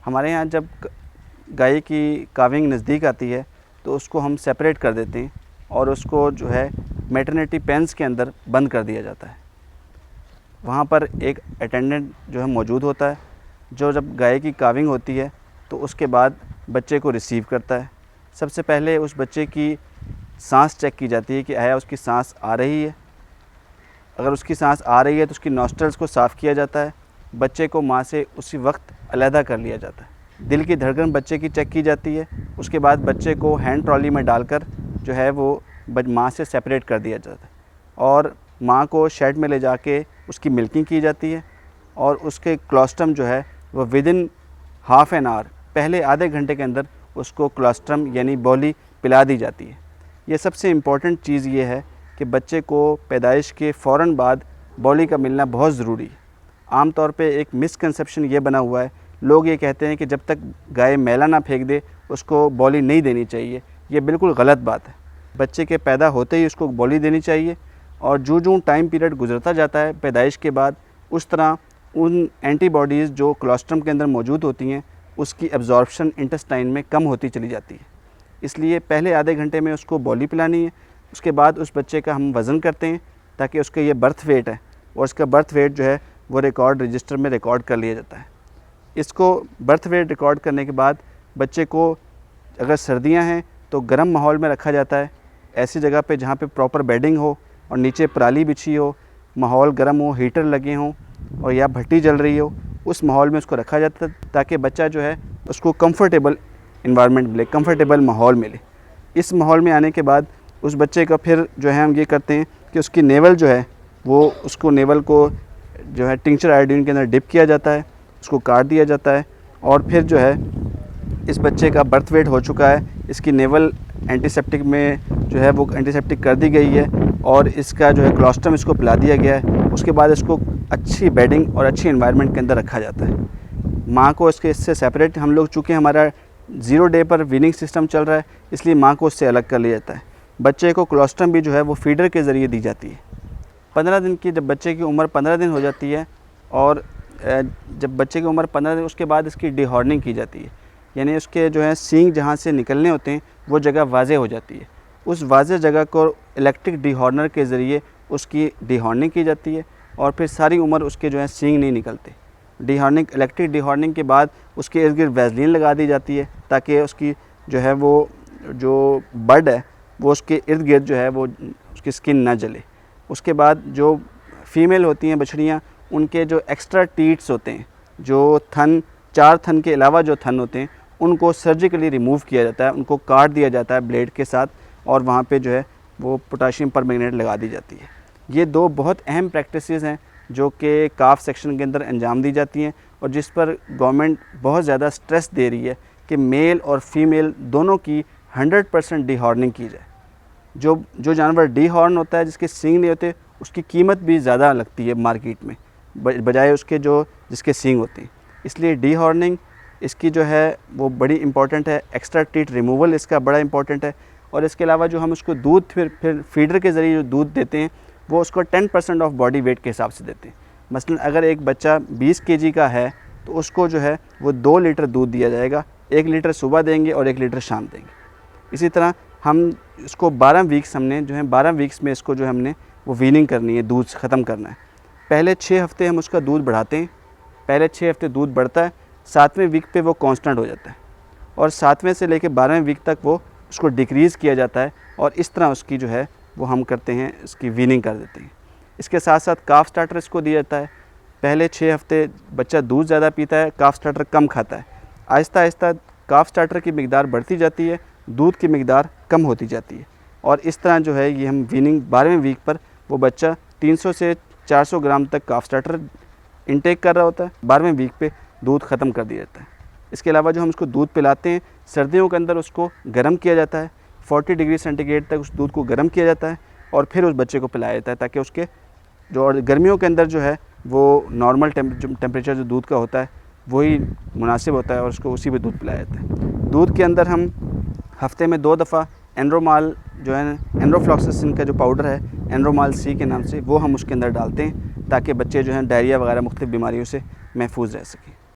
हमारे यहाँ जब गाय की काविंग नज़दीक आती है तो उसको हम सेपरेट कर देते हैं और उसको जो है मैटरनिटी पेंस के अंदर बंद कर दिया जाता है। वहाँ पर एक अटेंडेंट जो है मौजूद होता है, जो जब गाय की काविंग होती है तो उसके बाद बच्चे को रिसीव करता है। सबसे पहले उस बच्चे की सांस चेक की जाती है कि आया उसकी सांस आ रही है। अगर उसकी सांस आ रही है तो उसकी नॉस्ट्रल्स को साफ़ किया जाता है। बच्चे को माँ से उसी वक्त अलहदा कर लिया जाता है। दिल की धड़कन बच्चे की चेक की जाती है। उसके बाद बच्चे को हैंड ट्रॉली में डालकर जो है वो माँ से सेपरेट कर दिया जाता है और माँ को शेड में ले जाके उसकी मिल्किंग की जाती है और उसके क्लोस्ट्रम जो है वो विदिन हाफ़ एन आवर, पहले आधे घंटे के अंदर उसको क्लोस्ट्रम यानी बॉली पिला दी जाती है। ये सबसे इम्पॉर्टेंट चीज़ ये है कि बच्चे को पैदाइश के फ़ौरन बाद बॉली का मिलना बहुत ज़रूरी है। आम तौर पे एक मिसकंसेप्शन ये बना हुआ है, लोग ये कहते हैं कि जब तक गाय मैला ना फेंक दे उसको बॉली नहीं देनी चाहिए। ये बिल्कुल गलत बात है। बच्चे के पैदा होते ही उसको बॉली देनी चाहिए और जो टाइम पीरियड गुजरता जाता है पैदाइश के बाद, उस तरह उन एंटीबॉडीज़ जो क्लोस्ट्रम के अंदर मौजूद होती हैं उसकी एब्जॉर्प्शन इंटेस्टाइन में कम होती चली जाती है। इसलिए पहले आधे घंटे में उसको बॉली पिलानी है। उसके बाद उस बच्चे का हम वज़न करते हैं ताकि उसका ये बर्थ वेट है और उसका बर्थ वेट जो है वो रिकॉर्ड रजिस्टर में रिकॉर्ड कर लिया जाता है। इसको बर्थ वेट रिकॉर्ड करने के बाद बच्चे को अगर सर्दियां हैं तो गर्म माहौल में रखा जाता है, ऐसी जगह पे जहाँ पे प्रॉपर बेडिंग हो और नीचे पराली बिछी हो, माहौल गर्म हो, हीटर लगे हों और या भट्टी जल रही हो, उस माहौल में उसको रखा जाता है ताकि बच्चा जो है उसको कंफर्टेबल इन्वायरमेंट मिले, कंफर्टेबल माहौल मिले। इस माहौल में आने के बाद उस बच्चे का फिर जो है हम ये करते हैं कि उसकी नेवल जो है वो उसको नेवल को जो है टिंचर आयोडीन के अंदर डिप किया जाता है, उसको काट दिया जाता है और फिर जो है इस बच्चे का बर्थ वेट हो चुका है, इसकी नेवल एंटीसेप्टिक में जो है वो एंटीसेप्टिक कर दी गई है और इसका जो है क्लोस्ट्रम इसको पिला दिया गया है। उसके बाद इसको अच्छी बेडिंग और अच्छी एनवायरनमेंट के अंदर रखा जाता है। माँ को इससे सेपरेट हम लोग, चूँकि हमारा 0 डे पर वीनिंग सिस्टम चल रहा है इसलिए माँ को उससे अलग कर लिया जाता है। बच्चे को क्लोस्ट्रम भी जो है वो फीडर के ज़रिए दी जाती है। 15 दिन की जब बच्चे की उम्र 15 दिन हो जाती है और जब बच्चे की उम्र 15 दिन उसके बाद इसकी डिहॉर्निंग की जाती है, यानी उसके जो है सींग जहाँ से निकलने होते हैं वो जगह वाज़े हो जाती है। उस वाज़े जगह को इलेक्ट्रिक डिहॉर्नर के ज़रिए उसकी डिहॉर्निंग की जाती है और फिर सारी उम्र उसके जो है सींग नहीं निकलते। डिहॉर्निंग, इलेक्ट्रिक डिहॉर्निंग के बाद उसके इर्द गिर्द वैसलीन लगा दी जाती है ताकि उसकी जो है वो जो बड है वो उसके इर्द गिर्द जो है वो उसकी स्किन ना जले। उसके बाद जो फीमेल होती हैं बछड़ियाँ, उनके जो एक्स्ट्रा टीट्स होते हैं, जो थन, 4 थन के अलावा जो थन होते हैं उनको सर्जिकली रिमूव किया जाता है, उनको काट दिया जाता है ब्लेड के साथ और वहाँ पे जो है वो पोटाशियम परमैंगनेट लगा दी जाती है। ये 2 बहुत अहम प्रैक्टिसेस हैं जो कि काफ सेक्शन के अंदर अंजाम दी जाती हैं और जिस पर गवर्नमेंट बहुत ज़्यादा स्ट्रेस दे रही है कि मेल और फीमेल दोनों की 100% डिहॉर्निंग की जाए। जो जानवर डिहॉर्न होता है, जिसके सींग नहीं होते, उसकी कीमत भी ज़्यादा लगती है मार्केट में बजाय उसके जिसके सींग होते हैं। इसलिए डिहॉर्निंग इसकी जो है वो बड़ी इंपॉर्टेंट है। एक्स्ट्रा टीट रिमूवल इसका बड़ा इंपॉर्टेंट है और इसके अलावा जो हम उसको दूध फिर फीडर के ज़रिए जो दूध देते हैं वो उसको 10% ऑफ बॉडी वेट के हिसाब से देते हैं। मसलन अगर एक बच्चा 20 kg का है तो उसको जो है वो 2 लीटर दूध दिया जाएगा, 1 लीटर सुबह देंगे और 1 लीटर शाम देंगे। इसी तरह हम इसको 12 वीक्स हमने जो है 12 वीक्स में इसको जो हमने वो वीनिंग करनी है, दूध ख़त्म करना है। पहले 6 हफ़्ते हम उसका दूध बढ़ाते हैं, पहले 6 हफ़्ते दूध बढ़ता है, 7वें वीक पे वो कांस्टेंट हो जाता है और 7वें से लेकर 12वें वीक तक वो उसको डिक्रीज़ किया जाता है और इस तरह उसकी जो है वो हम करते हैं, इसकी वीनिंग कर देते हैं। इसके साथ साथ काफ स्टार्टर इसको दिया जाता है। पहले 6 हफ़्ते बच्चा दूध ज़्यादा पीता है, काफ स्टार्टर कम खाता है। आहिस्ता आहिस्ता काफ स्टार्टर की मिकदार बढ़ती जाती है, दूध की मिकदार कम होती जाती है और इस तरह जो है ये हम वीनिंग 12वें वीक पर वो बच्चा 300 से 400 ग्राम तक काफ स्टार्टर इंटेक कर रहा होता है। 12वें वीक पे दूध ख़त्म कर दिया जाता है। इसके अलावा जो हम उसको दूध पिलाते हैं, सर्दियों के अंदर उसको गर्म किया जाता है, 40 डिग्री सेंटीग्रेड तक उस दूध को गर्म किया जाता है और फिर उस बच्चे को पिलाया जाता है ताकि उसके जो, और गर्मियों के अंदर जो है वो नॉर्मल टेम्परेचर जो दूध का होता है वही मुनासिब होता है और उसको उसी पे दूध पिलाया जाता है। दूध के अंदर हम हफ्ते में 2 दफ़ा एंड्रोमाल जो है एंड्रोफ्लॉक्सासिन का जो पाउडर है एंड्रोमाल C के नाम से, वो हम उसके अंदर डालते हैं ताकि बच्चे जो हैं डायरिया वगैरह मुख्तलिफ बीमारियों से महफूज रह सकें।